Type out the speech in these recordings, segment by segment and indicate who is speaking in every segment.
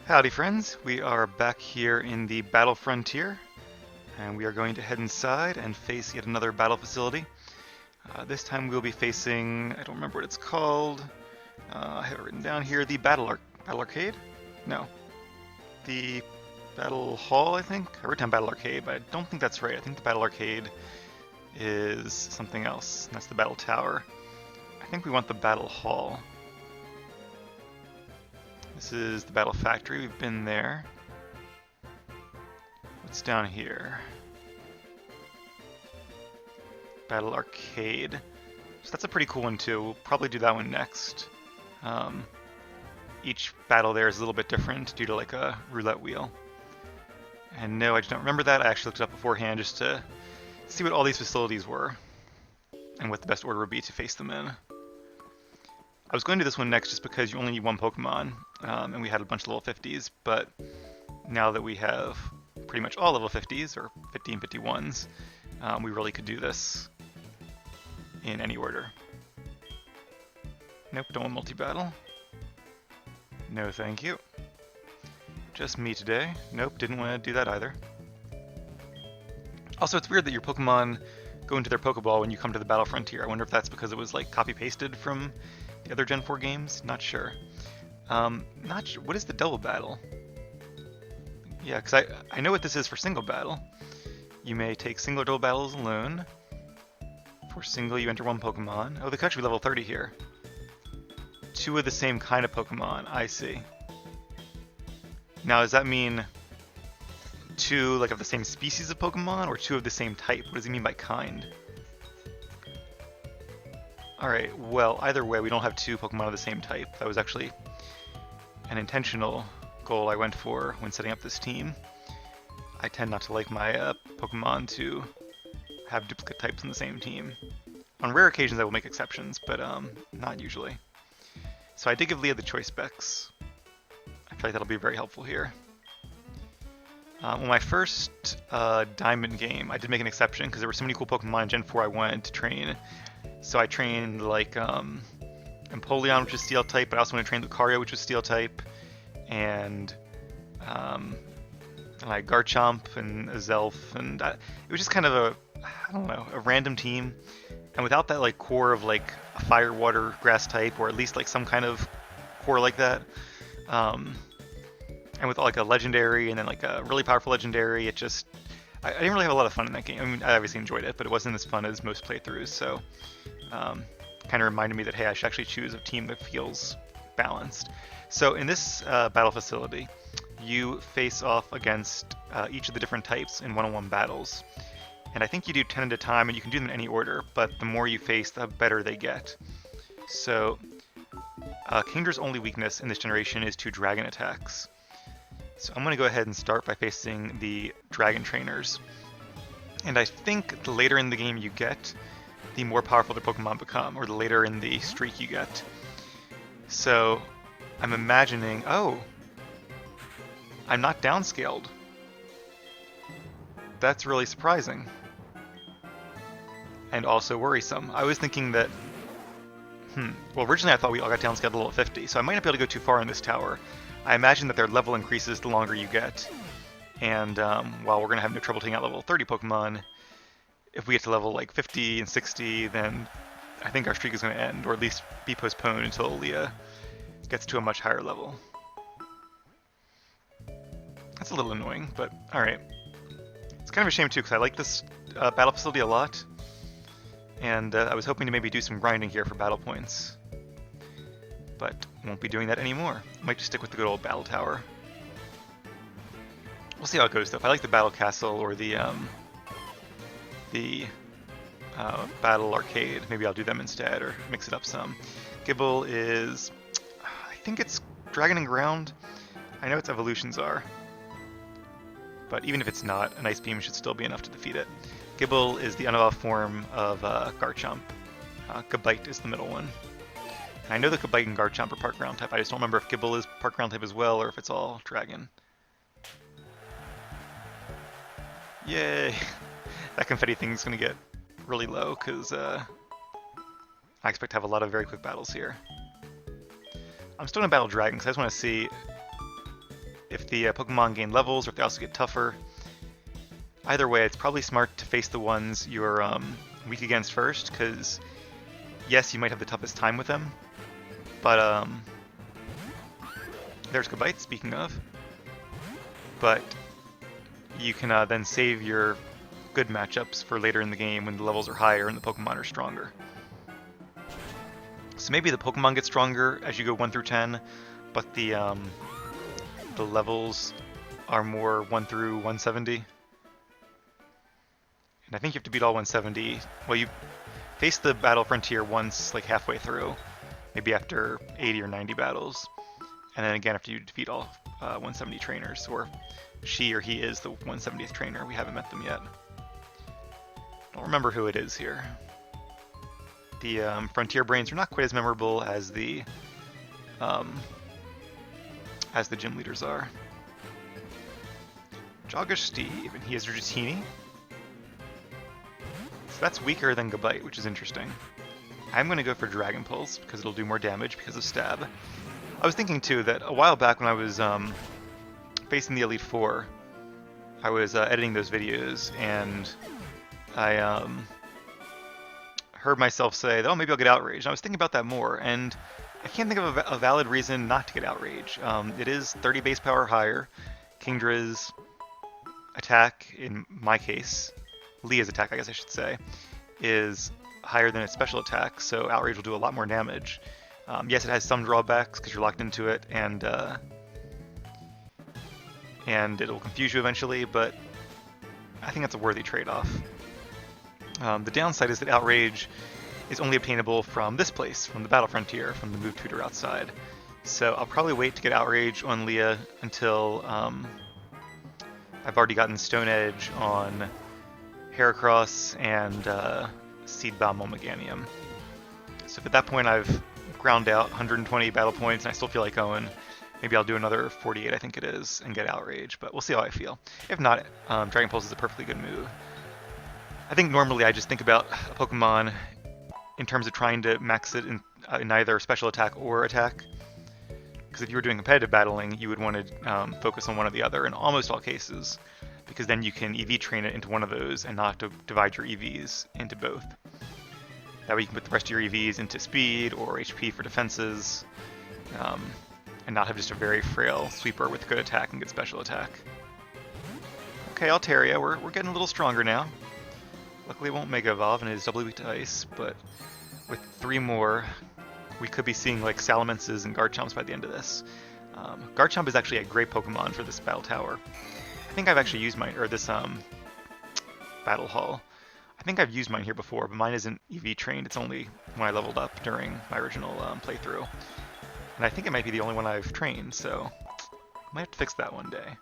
Speaker 1: Howdy friends, we are back here in the Battle Frontier, and we are going to head inside and face yet another battle facility. This time we'll be facing, I don't remember what it's called, I have it written down here, the Battle Arcade? No. The Battle Hall, I think? I wrote down Battle Arcade, but I don't think that's right. I think the Battle Arcade is something else. That's the Battle Tower. I think we want the Battle Hall. This is the Battle Factory, we've been there. What's down here? Battle Arcade. So that's a pretty cool one too. We'll probably do that one next. Each battle there is a little bit different due to like a roulette wheel. And no, I just don't remember that. I actually looked it up beforehand just to see what all these facilities were and what the best order would be to face them in. I was going to do this one next just because you only need one Pokemon, and we had a bunch of level 50s, but now that we have pretty much all level 50s, or 50 and 51s, we really could do this in any order. Nope, don't want multi-battle. No thank you. Just me today. Nope, didn't want to do that either. Also, it's weird that your Pokemon go into their Pokeball when you come to the Battle Frontier. I wonder if that's because it was like copy-pasted from the other Gen 4 games? Not sure. Not sure. What is the double battle? Yeah, because I know what this is for single battle. You may take single or double battles alone. For single, you enter one Pokemon. Oh, they could actually be level 30 here. Two of the same kind of Pokemon. I see. Now, does that mean two like of the same species of Pokemon, or two of the same type? What does he mean by kind? Alright, well, either way, we don't have two Pokemon of the same type. That was actually an intentional goal I went for when setting up this team. I tend not to like my Pokemon to have duplicate types in the same team. On rare occasions I will make exceptions, but not usually. So I did give Leah the choice specs. I feel like that'll be very helpful here. On my first Diamond game, I did make an exception because there were so many cool Pokemon in Gen 4 I wanted to train. So I trained like Empoleon, which is Steel type, but I also want to train Lucario, which was Steel type, and like Garchomp and Azelf, and it was just kind of a random team. And without that like core of like a Fire, Water, Grass type, or at least like some kind of core like that, and with like a Legendary and then like a really powerful Legendary, it just I didn't really have a lot of fun in that game. I mean, I obviously enjoyed it, but it wasn't as fun as most playthroughs, so kind of reminded me that, hey, I should actually choose a team that feels balanced. So in this battle facility, you face off against each of the different types in one-on-one battles. And I think you do 10 at a time, and you can do them in any order, but the more you face, the better they get. So Kingdra's only weakness in this generation is to dragon attacks. So I'm going to go ahead and start by facing the Dragon Trainers. And I think the later in the game you get, the more powerful the Pokemon become, or the later in the streak you get. So I'm imagining, oh, I'm not downscaled. That's really surprising. And also worrisome. I was thinking that, well, originally I thought we all got downscaled to level 50, so I might not be able to go too far in this tower. I imagine that their level increases the longer you get, and while we're going to have no trouble taking out level 30 Pokemon, if we get to level like 50 and 60, then I think our streak is going to end, or at least be postponed until Leah gets to a much higher level. That's a little annoying, but alright. It's kind of a shame too, because I like this battle facility a lot, and I was hoping to maybe do some grinding here for battle points. But won't be doing that anymore. Might just stick with the good old battle tower. We'll see how it goes though. If I like the battle castle or the battle arcade, maybe I'll do them instead or mix it up some. Gible is, I think it's Dragon and Ground. I know its evolutions are, but even if it's not, an Ice Beam should still be enough to defeat it. Gible is the unevolved form of Garchomp. Gabite is the middle one. I know the Gabite and Garchomp are part ground type, I just don't remember if Gible is part ground type as well, or if it's all dragon. Yay! That confetti thing is going to get really low, because I expect to have a lot of very quick battles here. I'm still going to battle dragon, because I just want to see the Pokemon gain levels or if they also get tougher. Either way, it's probably smart to face the ones you're weak against first, because yes, you might have the toughest time with them, but there's Gabite, speaking of. But you can then save your good matchups for later in the game when the levels are higher and the Pokemon are stronger. So maybe the Pokemon get stronger as you go 1 through 10, but the levels are more 1 through 170. And I think you have to beat all 170. Well, you face the Battle Frontier once, like halfway through, maybe after 80 or 90 battles, and then again after you defeat all 170 trainers, or she or he is the 170th trainer. We haven't met them yet. Don't remember who it is here. The Frontier Brains are not quite as memorable as the gym leaders are. Joggish Steve, and he is Dratini. So that's weaker than Gabite, which is interesting. I'm going to go for Dragon Pulse because it'll do more damage because of Stab. I was thinking too that a while back when I was facing the Elite Four, I was editing those videos and I heard myself say that, oh, maybe I'll get Outrage. And I was thinking about that more, and I can't think of a valid reason not to get Outrage. It is 30 base power higher. Kingdra's attack, in my case, Leah's attack, I guess I should say, is higher than its special attack, so Outrage will do a lot more damage. Yes, it has some drawbacks because you're locked into it, and it'll confuse you eventually, but I think that's a worthy trade-off. The downside is that Outrage is only obtainable from this place, from the Battle Frontier, from the move tutor outside. So I'll probably wait to get Outrage on Leah until I've already gotten Stone Edge on Heracross and Seed Bomb on Meganium. So if at that point I've ground out 120 battle points and I still feel like going, maybe I'll do another 48, I think it is, and get Outrage, but we'll see how I feel. If not, Dragon Pulse is a perfectly good move. I think normally I just think about a Pokemon in terms of trying to max it in either special attack or attack. Because if you were doing competitive battling, you would want to focus on one or the other in almost all cases, because then you can EV train it into one of those and not to divide your EVs into both. That way you can put the rest of your EVs into speed or HP for defenses, and not have just a very frail sweeper with good attack and good special attack. Okay, Altaria, we're getting a little stronger now. Luckily it won't Mega Evolve and it is doubly weak to Ice, but with 3 more, we could be seeing like Salamences and Garchomps by the end of this. Garchomp is actually a great Pokemon for this Battle Tower. I think I've actually used mine, or this Battle Hall. I think I've used mine here before, but mine isn't EV trained. It's only when I leveled up during my original playthrough. And I think it might be the only one I've trained, so I might have to fix that one day.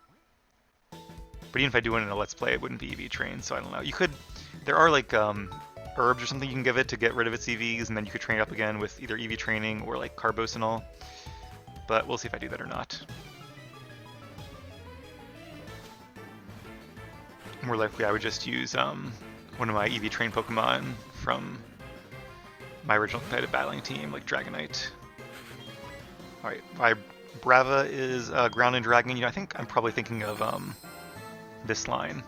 Speaker 1: But even if I do it in a Let's Play, it wouldn't be EV trained, so I don't know. You could, there are like herbs or something you can give it to get rid of its EVs, and then you could train it up again with either EV training or like Carbosinol. But we'll see if I do that or not. More likely I would just use one of my EV trained Pokemon from my original competitive battling team, like Dragonite. Alright, Vibrava is Ground and Dragon. You know, I think I'm probably thinking of this line,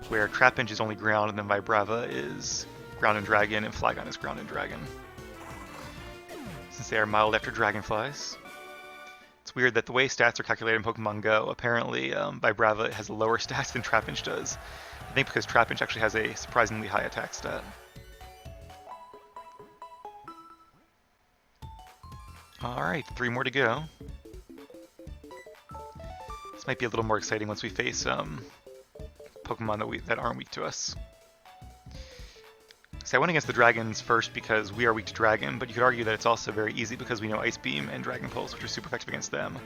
Speaker 1: where Trapinch is only Ground, and then Vibrava is Ground and Dragon, and Flygon is Ground and Dragon. Since they are modeled after dragonflies. It's weird that the way stats are calculated in Pokemon Go, apparently Vibrava has lower stats than Trapinch does. I think because Trapinch actually has a surprisingly high attack stat. Alright, 3 more to go. This might be a little more exciting once we face Pokemon that aren't weak to us. So I went against the Dragons first because we are weak to Dragon, but you could argue that it's also very easy because we know Ice Beam and Dragon Pulse, which are super effective against them.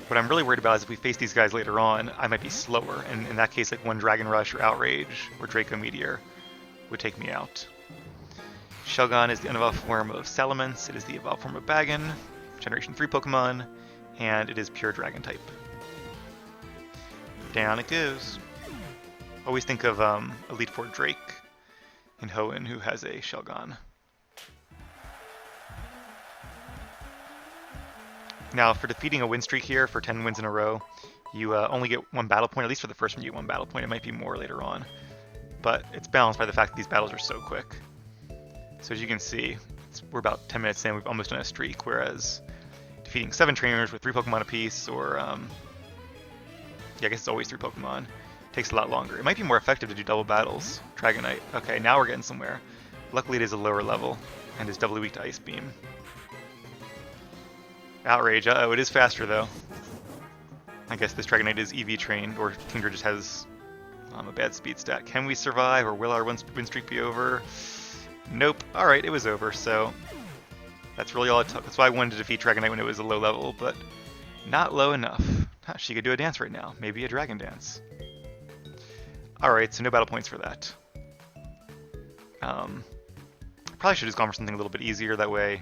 Speaker 1: What I'm really worried about is if we face these guys later on, I might be slower, and in that case, like one Dragon Rush or Outrage or Draco Meteor would take me out. Shelgon is the unevolved form of Salamence, it is the evolved form of Bagon, Generation 3 Pokemon, and it is pure Dragon type. Down it goes. Always think of Elite Four Drake in Hoenn, who has a Shelgon. Now, for defeating a win streak here for 10 wins in a row, you only get 1 battle point, at least for the first one you get 1 battle point. It might be more later on. But it's balanced by the fact that these battles are so quick. So as you can see, we're about 10 minutes in, we've almost done a streak, whereas defeating 7 trainers with 3 Pokemon apiece, or yeah, I guess it's always 3 Pokemon, takes a lot longer. It might be more effective to do double battles. Dragonite. Okay, now we're getting somewhere. Luckily it is a lower level, and is doubly weak to Ice Beam. Outrage. Uh-oh, it is faster though. I guess this Dragonite is EV trained, or Kingdra just has a bad speed stat. Can we survive, or will our win streak be over? Nope. Alright, it was over, so that's really all it took. That's why I wanted to defeat Dragonite when it was a low level, but not low enough. Huh, she could do a dance right now. Maybe a dragon dance. Alright, so no battle points for that. Probably should have gone for something a little bit easier, that way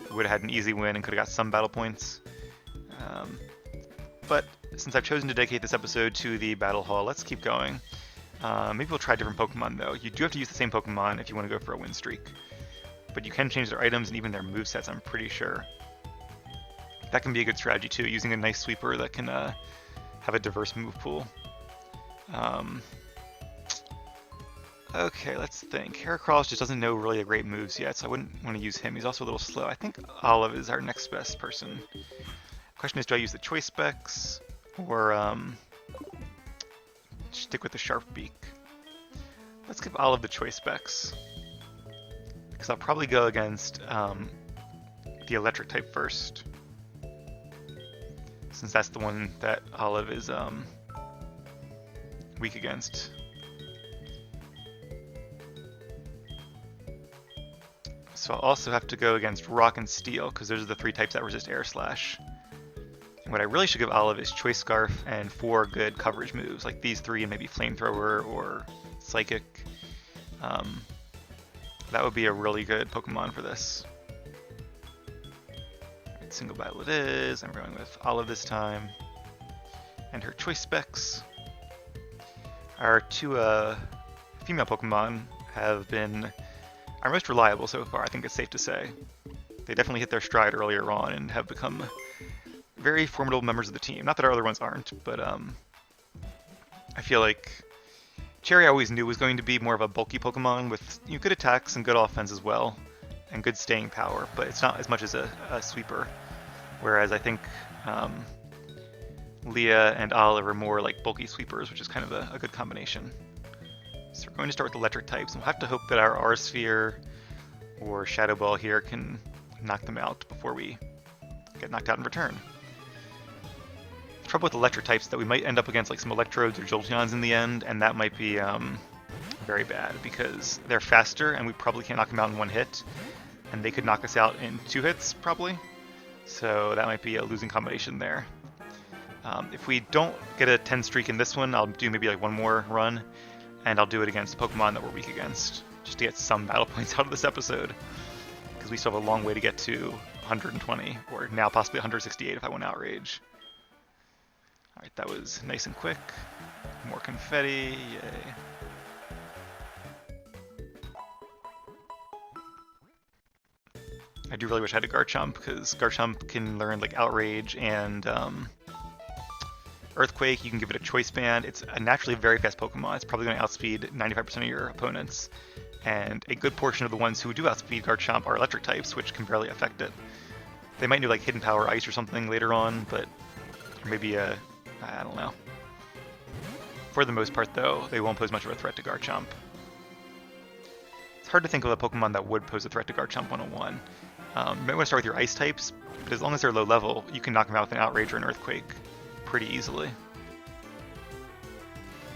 Speaker 1: we would have had an easy win and could have got some battle points. But since I've chosen to dedicate this episode to the Battle Hall, let's keep going. Maybe we'll try different Pokemon though. You do have to use the same Pokemon if you want to go for a win streak. But you can change their items and even their movesets, I'm pretty sure. That can be a good strategy too, using a nice sweeper that can have a diverse move pool. Okay, let's think. Heracross just doesn't know really great moves yet, so I wouldn't want to use him. He's also a little slow. I think Olive is our next best person. Question is, do I use the choice specs or stick with the sharp beak? Let's give Olive the choice specs, because I'll probably go against the electric type first, since that's the one that Olive is weak against. So I'll also have to go against Rock and Steel, because those are the 3 types that resist Air Slash. And what I really should give Olive is Choice Scarf and 4 good coverage moves, like these 3 and maybe Flamethrower or Psychic. That would be a really good Pokemon for this. Right, single battle it is. I'm going with Olive this time. And her choice specs. Our 2 female Pokemon have been our most reliable so far, I think it's safe to say. They definitely hit their stride earlier on and have become very formidable members of the team. Not that our other ones aren't, but I feel like Cherry I always knew was going to be more of a bulky Pokemon with good attacks and good offense as well, and good staying power, but it's not as much as a sweeper. Whereas I think Leah and Olive are more like bulky sweepers, which is kind of a good combination. So we're going to start with electric types, and we'll have to hope that our R-Sphere or Shadow Ball here can knock them out before we get knocked out in return. The trouble with electric types is that we might end up against like some Electrodes or Jolteons in the end, and that might be very bad, because they're faster and we probably can't knock them out in 1 hit, and they could knock us out in 2 hits probably. So that might be a losing combination there. If we don't get a 10 streak in this one, I'll do maybe like 1 more run, and I'll do it against Pokemon that we're weak against, just to get some battle points out of this episode, because we still have a long way to get to 120, or now possibly 168 if I win Outrage. Alright, that was nice and quick. More confetti, yay. I do really wish I had a Garchomp, because Garchomp can learn like Outrage and Earthquake. You can give it a Choice Band. It's a naturally very fast Pokemon. It's probably going to outspeed 95% of your opponents. And a good portion of the ones who do outspeed Garchomp are electric types, which can barely affect it. They might do like Hidden Power Ice or something later on, but maybe I don't know. For the most part though, they won't pose much of a threat to Garchomp. It's hard to think of a Pokemon that would pose a threat to Garchomp 101. You might want to start with your Ice types, but as long as they're low level, you can knock them out with an Outrage or an Earthquake pretty easily.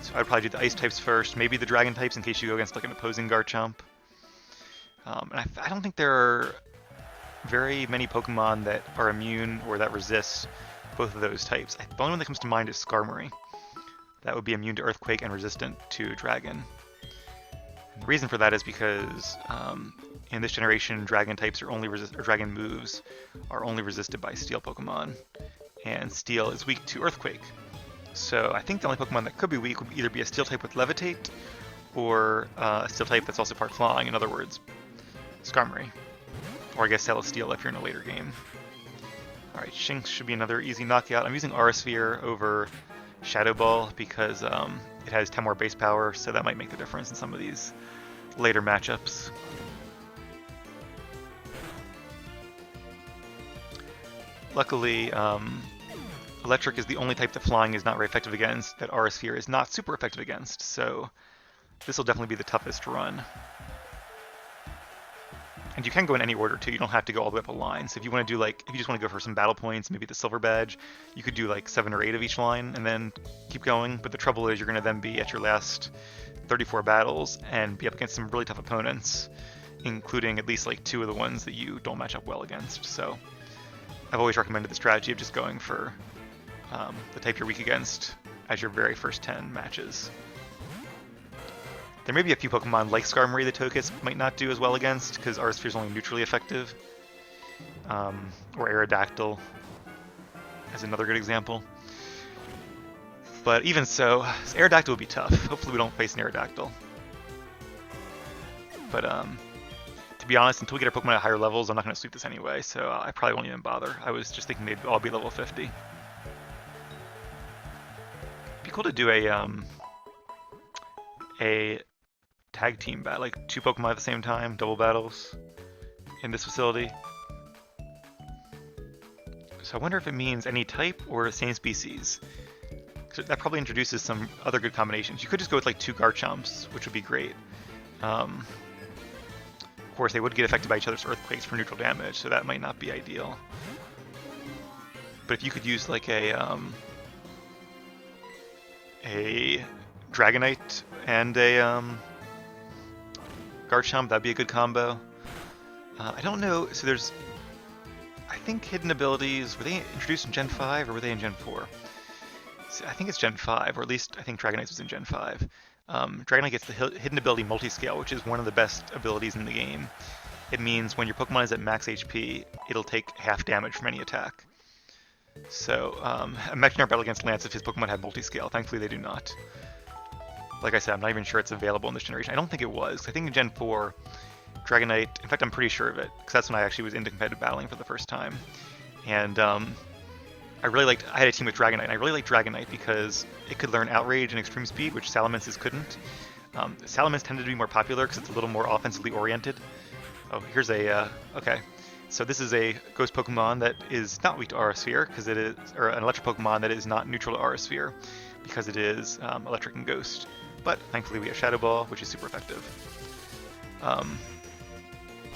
Speaker 1: So I'd probably do the Ice types first, maybe the Dragon types in case you go against like an opposing Garchomp. And I don't think there are very many Pokemon that are immune or that resist both of those types. The only one that comes to mind is Skarmory. That would be immune to Earthquake and resistant to Dragon. And the reason for that is because in this generation, Dragon types are only Dragon moves are only resisted by Steel Pokemon, and Steel is weak to Earthquake. So I think the only Pokemon that could be weak would either be a Steel type with Levitate, or a Steel type that's also part Flying, in other words, Skarmory. Or I guess Celesteela if you're in a later game. Alright, Shinx should be another easy knockout. I'm using R-Sphere over Shadow Ball because it has 10 more base power, so that might make the difference in some of these later matchups. Luckily, Electric is the only type that Flying is not very effective against, that Aura Sphere is not super effective against, so this will definitely be the toughest run. And you can go in any order too, you don't have to go all the way up a line. So if you want to do like, if you just want to go for some battle points, maybe the silver badge, you could do like 7 or 8 of each line and then keep going. But the trouble is you're going to then be at your last 34 battles and be up against some really tough opponents, including at least like 2 of the ones that you don't match up well against. So I've always recommended the strategy of just going for the type you're weak against as your very first 10 matches. There may be a few Pokemon like Skarmory that Togekiss might not do as well against, because Aura Sphere is only neutrally effective. Or Aerodactyl is another good example. But even so, Aerodactyl would be tough. Hopefully we don't face an Aerodactyl. But to be honest, until we get our Pokemon at higher levels, I'm not going to sweep this anyway, so I probably won't even bother. I was just thinking they'd all be level 50. It'd be cool to do a tag team battle, like 2 Pokemon at the same time, double battles in this facility. So I wonder if it means any type or same species. So that probably introduces some other good combinations. You could just go with like 2 Garchomps, which would be great. Of course, they would get affected by each other's earthquakes for neutral damage, so that might not be ideal. But if you could use like a Dragonite and a Garchomp, that'd be a good combo. I don't know, so there's, I think hidden abilities, were they introduced in Gen 5 or were they in Gen 4? So I think it's Gen 5, or at least I think Dragonite was in Gen 5. Dragonite gets the hidden ability Multiscale, which is one of the best abilities in the game. It means when your Pokemon is at max HP, it'll take half damage from any attack. So imagine our battle against Lance if his Pokemon had Multiscale. Thankfully they do not. Like I said, I'm not even sure it's available in this generation. I don't think it was. I think in Gen 4, Dragonite, in fact I'm pretty sure of it, because that's when I actually was into competitive battling for the first time. And I had a team with Dragonite, and I really liked Dragonite because it could learn Outrage and Extreme Speed, which Salamences couldn't. Salamence tended to be more popular because it's a little more offensively oriented. Oh, here's a, okay. So this is a Ghost Pokemon that is not weak to Aura Sphere, because it is, or an Electric Pokemon that is not neutral to Aura Sphere, because it is Electric and Ghost. But thankfully we have Shadow Ball, which is super effective.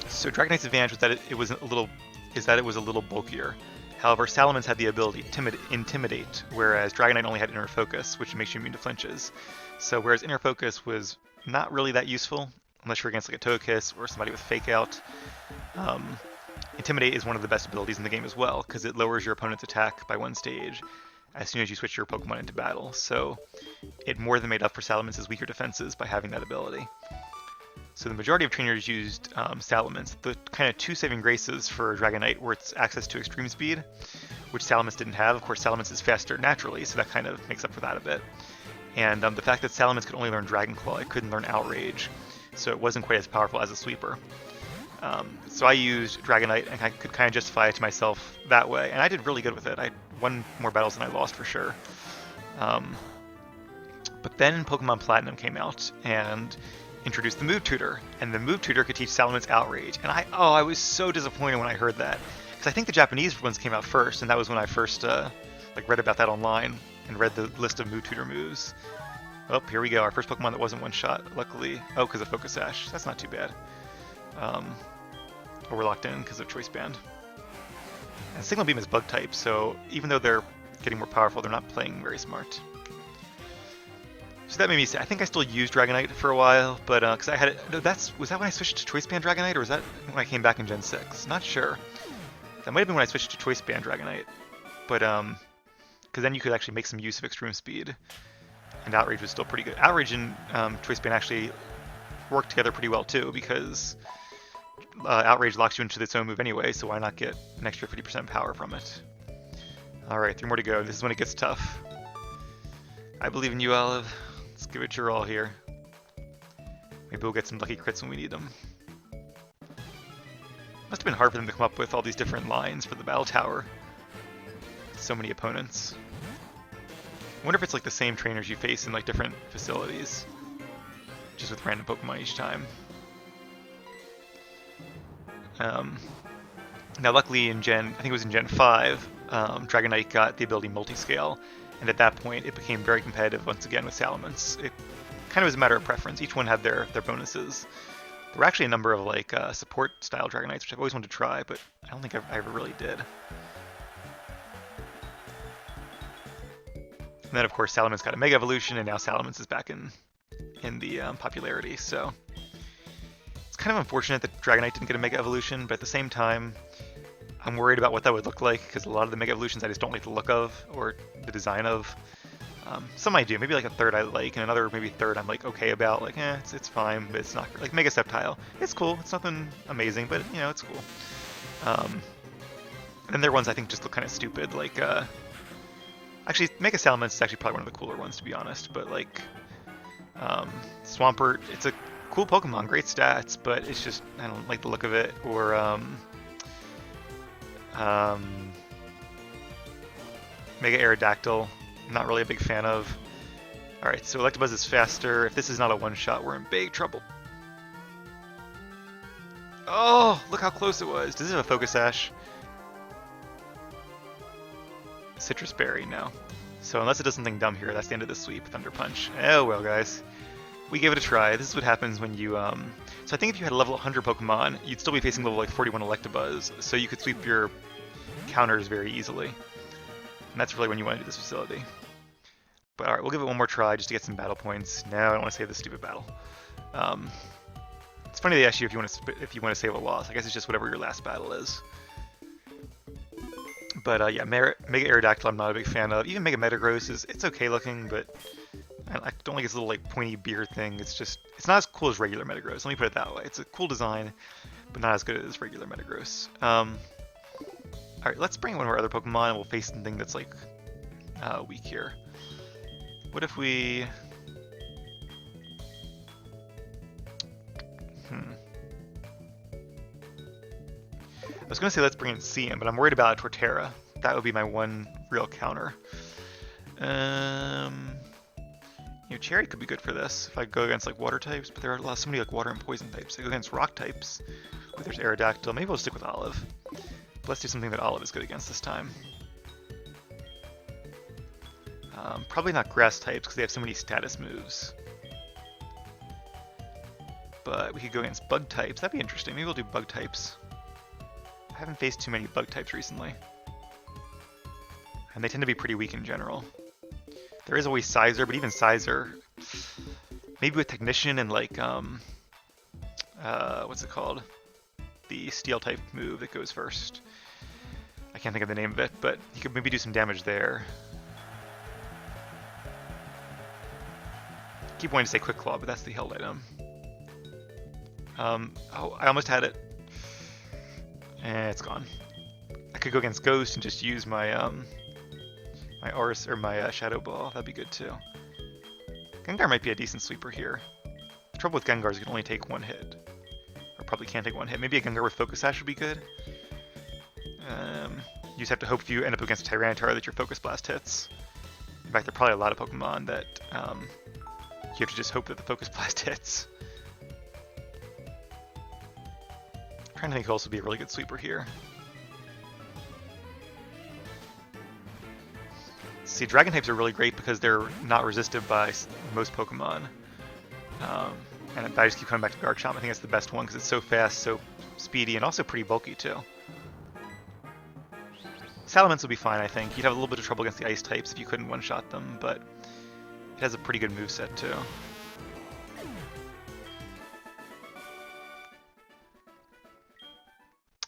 Speaker 1: So Dragonite's advantage was that it was a little bulkier. However, Salamence had the ability to Intimidate, whereas Dragonite only had Inner Focus, which makes you immune to flinches. So whereas Inner Focus was not really that useful, unless you're against like a Togekiss or somebody with Fake Out, Intimidate is one of the best abilities in the game as well, because it lowers your opponent's attack by 1 stage as soon as you switch your Pokemon into battle. So it more than made up for Salamence's weaker defenses by having that ability. So the majority of trainers used Salamence. The kind of 2 saving graces for Dragonite were its access to Extreme Speed, which Salamence didn't have. Of course, Salamence is faster naturally, so that kind of makes up for that a bit. And the fact that Salamence could only learn Dragon Claw, it couldn't learn Outrage, so it wasn't quite as powerful as a sweeper. So I used Dragonite, and I could kind of justify it to myself that way, and I did really good with it. I won more battles than I lost for sure. But then Pokemon Platinum came out and introduced the Move Tutor, and the Move Tutor could teach Salamence Outrage, and I was so disappointed when I heard that, because I think the Japanese ones came out first, and that was when I first read about that online and read the list of Move Tutor moves. Oh, here we go, our first Pokemon that wasn't one shot, luckily. Oh, because of Focus Sash, that's not too bad. Or we're locked in because of Choice Band. And Signal Beam is bug type, so even though they're getting more powerful, they're not playing very smart. So that made me say, I think I still used Dragonite for a while, but because I had it, no, was that when I switched to Choice Band Dragonite, or was that when I came back in Gen 6? Not sure. That might have been when I switched to Choice Band Dragonite, but because then you could actually make some use of Extreme Speed, and Outrage was still pretty good. Outrage and Choice Band actually work together pretty well too, because Outrage locks you into its own move anyway, so why not get an extra 50% power from it? Alright, 3 more to go. This is when it gets tough. I believe in you, Olive. Let's give it your all here. Maybe we'll get some lucky crits when we need them. Must have been hard for them to come up with all these different lines for the battle tower. So many opponents. wonder if it's like the same trainers you face in like different facilities, just with random Pokemon each time. Now luckily in I think it was in Gen 5, Dragonite got the ability Multiscale, and at that point it became very competitive once again with Salamence. It kind of was a matter of preference. Each one had their bonuses. There were actually a number of like support style Dragonites, which I've always wanted to try, but I don't think I ever really did. And then of course Salamence got a Mega Evolution, and now Salamence is back in the popularity, so it's kind of unfortunate that Dragonite didn't get a Mega Evolution, but at the same time, I'm worried about what that would look like, because a lot of the Mega Evolutions I just don't like the look of, or the design of. Some I do, maybe like a third I like, and another maybe third I'm like okay about, like it's fine, but it's not like Mega Sceptile. It's cool, it's nothing amazing, but you know, it's cool. And then there are ones I think just look kind of stupid, like actually Mega Salamence is actually probably one of the cooler ones to be honest, but like Swampert, it's a cool Pokemon, great stats, but it's just I don't like the look of it. Or Mega Aerodactyl, not really a big fan of. Alright, so Electabuzz is faster. If this is not a one-shot, we're in big trouble. Oh, look how close it was. Does it have a Focus Sash? Citrus Berry, no. So unless it does something dumb here, that's the end of the sweep. Thunder Punch. Oh well, guys. We gave it a try. This is what happens when you, So I think if you had a level 100 Pokemon, you'd still be facing level like 41 Electabuzz, so you could sweep your counters very easily. And that's really when you want to do this facility. But alright, we'll give it one more try just to get some battle points. No, I don't want to save this stupid battle. It's funny they ask you if you want to save a loss. I guess it's just whatever your last battle is. But yeah, Mega Aerodactyl I'm not a big fan of. Even Mega Metagross it's okay looking, but I don't like its little like pointy beard thing. It's not as cool as regular Metagross. Let me put it that way. It's a cool design, but not as good as regular Metagross. Alright, let's bring one of our other Pokemon and we'll face something that's like weak here. What if we... I was going to say let's bring in CM, but I'm worried about a Torterra. That would be my one real counter. You know, Cherry could be good for this if I go against like water types, but there are so many like water and poison types. I go against rock types. But there's Aerodactyl. Maybe we'll stick with Olive. But let's do something that Olive is good against this time. Probably not grass types because they have so many status moves. But we could go against bug types. That'd be interesting. Maybe we'll do bug types. I haven't faced too many bug types recently. And they tend to be pretty weak in general. There is always Sizer, but even Sizer, maybe with Technician and like, what's it called? The Steel type move that goes first. I can't think of the name of it, but he could maybe do some damage there. I keep wanting to say Quick Claw, but that's the held item. Oh, I almost had it. It's gone. I could go against Ghost and just use my my Aurus or my Shadow Ball. That'd be good too. Gengar might be a decent sweeper here. The trouble with Gengar is you can only take one hit, or probably can't take one hit. Maybe a Gengar with Focus Sash would be good. You just have to hope if you end up against a Tyranitar that your Focus Blast hits. In fact, there are probably a lot of Pokemon that you have to just hope that the Focus Blast hits. I'm trying to think who else would be a really good sweeper here. See, Dragon types are really great because they're not resisted by most Pokemon. And I just keep coming back to Garchomp. I think that's the best one because it's so fast, so speedy, and also pretty bulky too. Salamence would be fine, I think. You'd have a little bit of trouble against the ice types if you couldn't one-shot them, but it has a pretty good moveset too.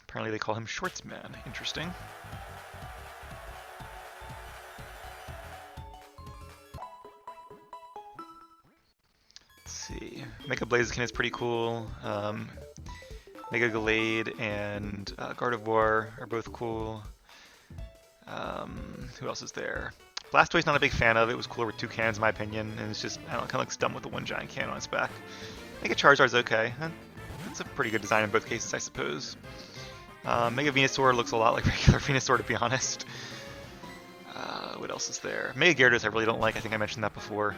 Speaker 1: Apparently they call him Shortsman. Interesting. Let's see. Mega Blaziken is pretty cool. Mega Gallade and Gardevoir are both cool. Who else is there? Blastoise not a big fan of. It was cooler with two cannons in my opinion, and it's just, I don't know, kind of looks dumb with the one giant cannon on its back. Mega Charizard's okay. It's a pretty good design in both cases, I suppose. Mega Venusaur looks a lot like regular Venusaur, to be honest. What else is there? Mega Gyarados I really don't like. I think I mentioned that before.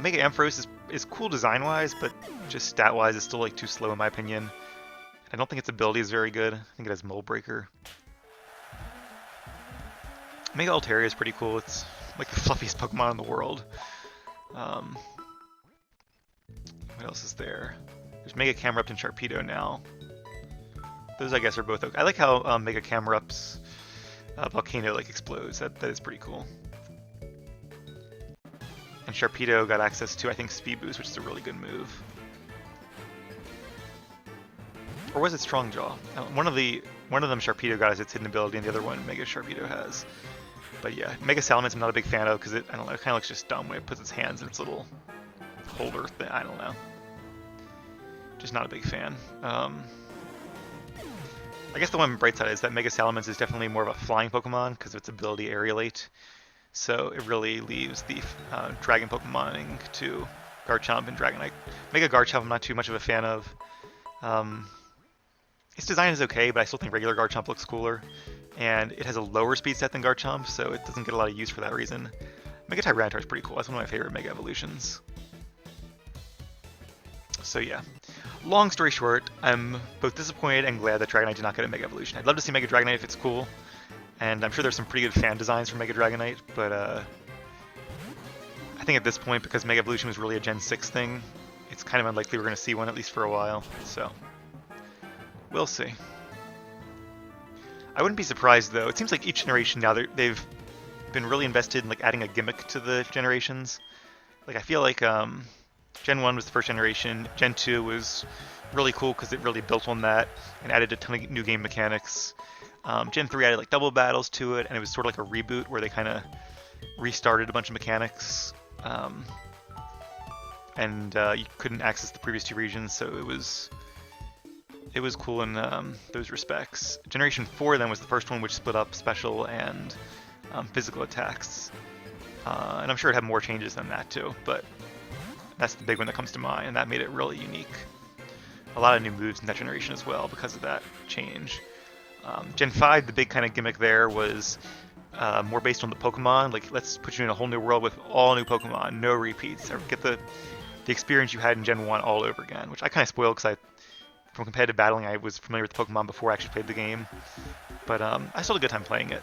Speaker 1: Mega Ampharos is cool design-wise, but just stat-wise it's still like too slow in my opinion. I don't think its ability is very good. I think it has Mold Breaker. Mega Altaria is pretty cool. It's like the fluffiest Pokemon in the world. What else is there? There's Mega Camerupt and Sharpedo now. Those I guess are both okay. I like how Mega Camerupt's volcano like explodes. That is pretty cool. And Sharpedo got access to, I think, Speed Boost, which is a really good move. Or was it Strong Jaw? One of them Sharpedo got as its hidden ability, and the other one Mega Sharpedo has. But yeah, Mega Salamence I'm not a big fan of because I don't know, it kind of looks just dumb when it puts its hands in its little holder thing. I don't know. Just not a big fan. I guess the one bright side is that Mega Salamence is definitely more of a flying Pokemon because of its ability Aerialate. So it really leaves the Dragon Pokemoning to Garchomp and Dragonite. Mega Garchomp I'm not too much of a fan of. Its design is okay, but I still think regular Garchomp looks cooler. And it has a lower speed set than Garchomp, so it doesn't get a lot of use for that reason. Mega Tyranitar is pretty cool. That's one of my favorite Mega Evolutions. So yeah. Long story short, I'm both disappointed and glad that Dragonite did not get a Mega Evolution. I'd love to see Mega Dragonite if it's cool. And I'm sure there's some pretty good fan designs for Mega Dragonite, but I think at this point, because Mega Evolution was really a Gen 6 thing, it's kind of unlikely we're going to see one, at least for a while, so we'll see. I wouldn't be surprised, though. It seems like each generation now, they've been really invested in like adding a gimmick to the generations. Like, I feel like Gen 1 was the first generation, Gen 2 was really cool because it really built on that and added a ton of new game mechanics. Gen 3 added like double battles to it, and it was sort of like a reboot where they kind of restarted a bunch of mechanics. And you couldn't access the previous two regions, so it was cool in those respects. Generation 4 then was the first one which split up special and physical attacks. And I'm sure it had more changes than that too, but that's the big one that comes to mind, and that made it really unique. A lot of new moves in that generation as well because of that change. Gen 5, the big kind of gimmick there was more based on the Pokemon. Like, let's put you in a whole new world with all new Pokemon, no repeats. Or get the experience you had in Gen 1 all over again, which I kind of spoiled because from competitive battling, I was familiar with the Pokemon before I actually played the game. But I still had a good time playing it.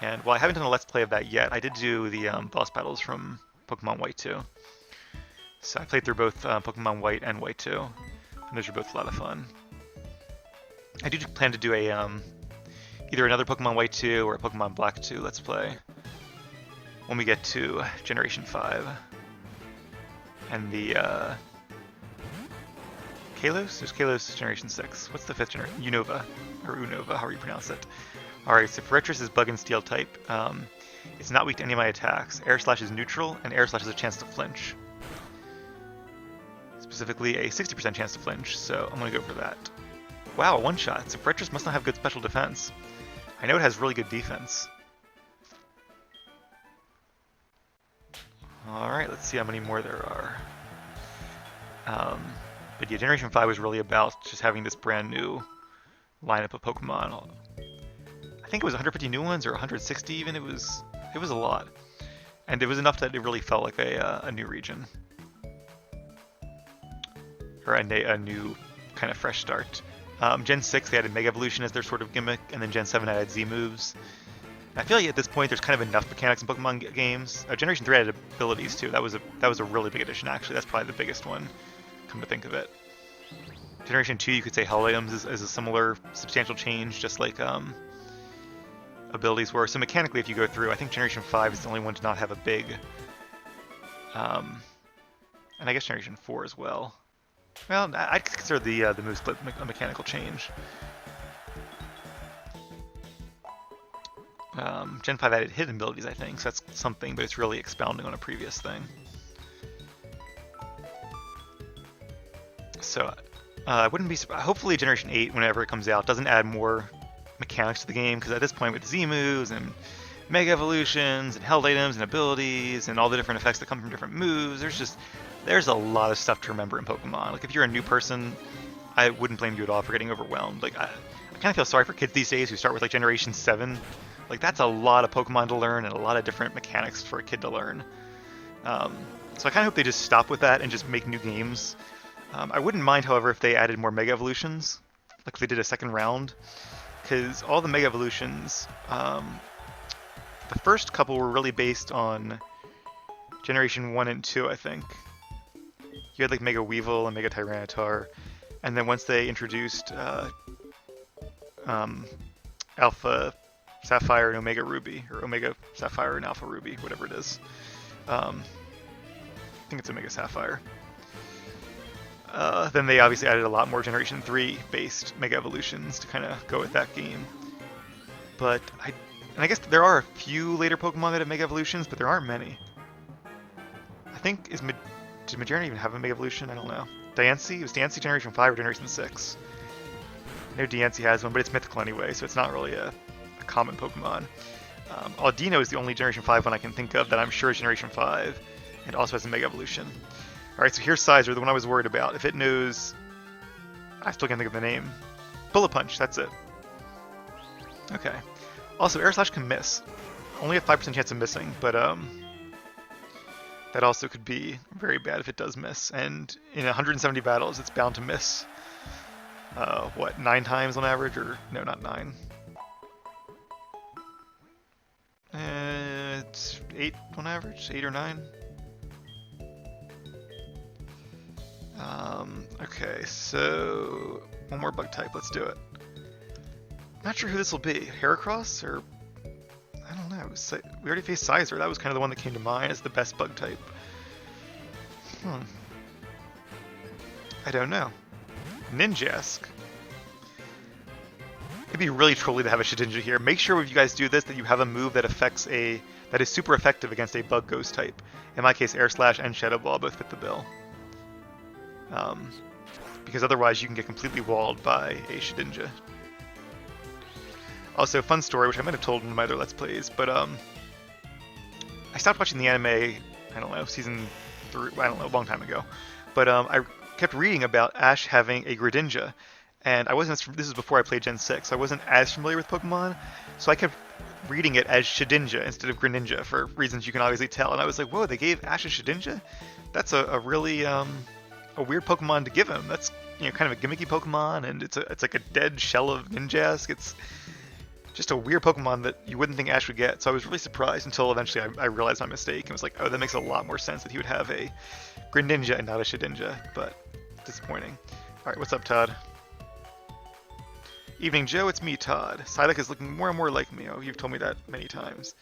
Speaker 1: And while I haven't done a Let's Play of that yet, I did do the boss battles from Pokemon White 2. So I played through both Pokemon White and White 2. And those are both a lot of fun. I do plan to do a either another Pokemon White 2 or a Pokemon Black 2 Let's Play when we get to Generation 5. And the Kalos? There's Kalos Generation 6. What's the 5th generation? Unova, or Unova, however you pronounce it. Alright, so Forretress is Bug and Steel type. It's not weak to any of my attacks. Air Slash is neutral, and Air Slash has a chance to flinch. Specifically a 60% chance to flinch, so I'm going to go for that. Wow, a one-shot. So Forretress must not have good special defense. I know it has really good defense. Alright, let's see how many more there are. But yeah, Generation 5 was really about just having this brand new lineup of Pokemon. I think it was 150 new ones, or 160 even. It was a lot. And it was enough that it really felt like a new region. Or a new kind of fresh start. Gen 6, they added Mega Evolution as their sort of gimmick, and then Gen 7 added Z moves. And I feel like at this point there's kind of enough mechanics in Pokemon games. Generation 3 added abilities too. That was a really big addition actually. That's probably the biggest one, come to think of it. Generation 2, you could say Hell Items is a similar substantial change, just like abilities were. So mechanically, if you go through, I think Generation 5 is the only one to not have a big, and I guess Generation 4 as well. Well, I'd consider the move split a mechanical change. Gen 5 added hidden abilities, I think, so that's something, but it's really expounding on a previous thing. So, I wouldn't be surprised. Hopefully Generation 8, whenever it comes out, doesn't add more mechanics to the game, because at this point with Z moves and Mega Evolutions and Held Items and abilities and all the different effects that come from different moves, there's a lot of stuff to remember in Pokemon. Like, if you're a new person, I wouldn't blame you at all for getting overwhelmed. Like, I kind of feel sorry for kids these days who start with like Generation 7 Like, that's a lot of Pokemon to learn and a lot of different mechanics for a kid to learn. So I kind of hope they just stop with that and just make new games. I wouldn't mind, however, if they added more Mega Evolutions, like if they did a second round, because all the Mega Evolutions, the first couple were really based on Generation 1 and 2, I think. You had like Mega Weevil and Mega Tyranitar, and then once they introduced Alpha Sapphire and Omega Ruby, or Omega Sapphire and Alpha Ruby, whatever it is. I think it's Omega Sapphire. Then they obviously added a lot more Generation 3 based Mega Evolutions to kind of go with that game. But I guess there are a few later Pokemon that have Mega Evolutions, but there aren't many. I think, did Majora's even have a Mega Evolution? I don't know. Diancie? Was Diancie Generation 5 or Generation 6? I know Diancie has one, but it's mythical anyway, so it's not really a common Pokemon. Audino is the only Generation 5 one I can think of that I'm sure is Generation 5, and also has a Mega Evolution. Alright, so here's Sizer, the one I was worried about. If it knows... I still can't think of the name. Bullet Punch, that's it. Okay. Also, Air Slash can miss. Only a 5% chance of missing, but that also could be very bad if it does miss. And in 170 battles, it's bound to miss. What, 9 times on average? Or, no, not 9. It's 8 on average, 8 or 9. Okay, so one more bug type, let's do it. Not sure who this will be, Heracross or I don't know. We already faced Sizer. That was kind of the one that came to mind as the best bug type. I don't know. Ninjask. It'd be really trolly to have a Shedinja here. Make sure if you guys do this that you have a move that that is super effective against a bug ghost type. In my case, Air Slash and Shadow Ball both fit the bill. Because otherwise you can get completely walled by a Shedinja. Also, fun story, which I might have told in my other Let's Plays, but I stopped watching the anime, I don't know, season 3, I don't know, a long time ago. But I kept reading about Ash having a Greninja, and this was before I played Gen 6, so I wasn't as familiar with Pokemon, so I kept reading it as Shedinja instead of Greninja for reasons you can obviously tell, and I was like, whoa, they gave Ash a Shedinja? That's a really a weird Pokemon to give him. That's, you know, kind of a gimmicky Pokemon, and it's like a dead shell of Ninjask. It's just a weird Pokemon that you wouldn't think Ash would get, so I was really surprised until eventually I realized my mistake and was like, oh, that makes a lot more sense that he would have a Greninja and not a Shedinja, but disappointing. Alright, what's up, Todd? Evening, Joe, it's me, Todd. Psyduck is looking more and more like me. Oh, you've told me that many times.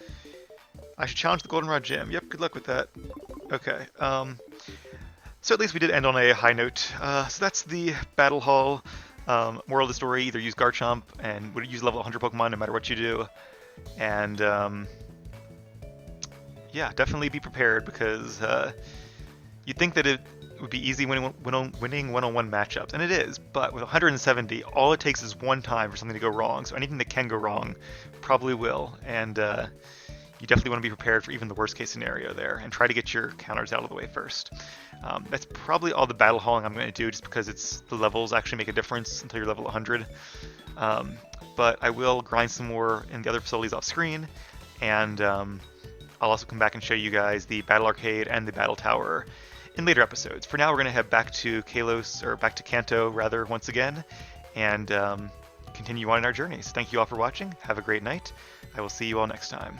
Speaker 1: I should challenge the Goldenrod Gym. Yep, good luck with that. Okay, so at least we did end on a high note. So that's the Battle Hall. Moral of the story, either use Garchomp and would use level 100 Pokemon no matter what you do. And yeah, definitely be prepared because you'd think that it would be easy winning one-on-one matchups, and it is, but with 170, all it takes is one time for something to go wrong, so anything that can go wrong probably will, and you definitely want to be prepared for even the worst case scenario there, and try to get your counters out of the way first. That's probably all the battle halling I'm going to do, just because the levels actually make a difference until you're level 100. But I will grind some more in the other facilities off screen, and I'll also come back and show you guys the Battle Arcade and the Battle Tower in later episodes. For now, we're going to head back to back to Kanto rather, once again, and continue on in our journeys. Thank you all for watching. Have a great night. I will see you all next time.